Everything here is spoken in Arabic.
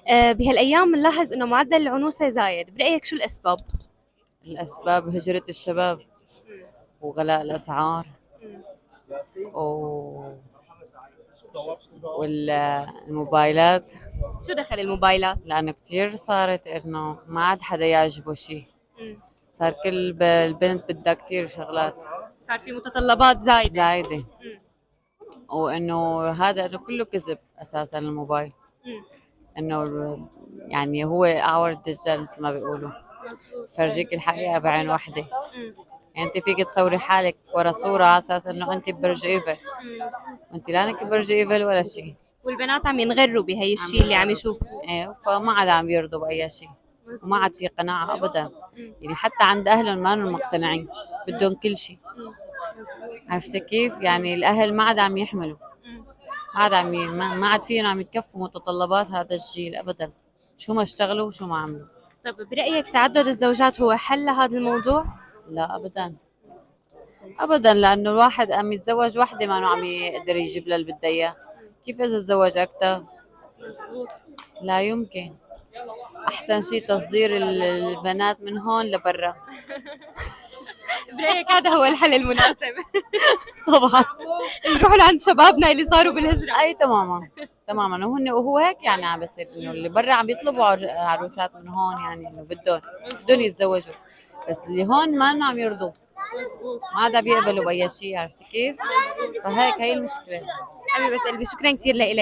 بهالأيام بنلاحظ إنه معدل العنوسة زايد، برأيك شو الأسباب؟ الأسباب هجرة الشباب وغلاء الأسعار و... والموبايلات. شو دخل الموبايلات؟ لأنه كتير صارت إنه ما عاد حدا يعجبه شي، مم. صار كل البنت بدها كتير شغلات صار في متطلبات زايدة، مم. وإنه هذا إنه كله كذب أساسا الموبايل، مم. إنه يعني هو أعور الدجال مثل ما بيقولوا، مظبوط. فرجيك الحقيقة بعين واحدة. مم. يعني انت فيك تصوري حالك ورا صورة على اساس انه انت ببرج ايفل، مم. وانت لانك ببرج ايفل ولا شيء. والبنات عم ينغروا بهي الشيء اللي عم يشوفوه. ايه، فما عاد عم يرضوا باي شيء، وما عاد في قناعة ابدا. يعني حتى عند اهلهم ما هم مقتنعين، بدهم كل شيء. عرفتي كيف؟ يعني الاهل ما عاد عم يحملوا، ما عاد ما عاد فيهم عم يتكفوا متطلبات هذا الجيل ابدا، شو ما اشتغلوا وشو ما عملوا. طب برأيك تعدد الزوجات هو حل لهذا الموضوع؟ لا ابدا، ابدا، لانه الواحد عم يتزوج وحده ما انه عم يقدر يجيب لها اللي بده اياه، كيف اذا تزوج اكثر؟ لا يمكن. احسن شيء تصدير البنات من هون لبرا. برأيك هذا هو الحل المناسب؟ طبعا. نروح لعند شبابنا اللي صاروا بالهجرة. اي تماما تماما، وهو هيك يعني عم بيصير، انه اللي برا عم بيطلبوا عروسات من هون، يعني انه بدهم يتزوجوا، بس اللي هون ما عم يرضوا، ما عاد بيقبلوا باي شيء. عرفتي كيف؟ فهيك هي المشكله. حبيبة قلبي، شكرا كثير لك.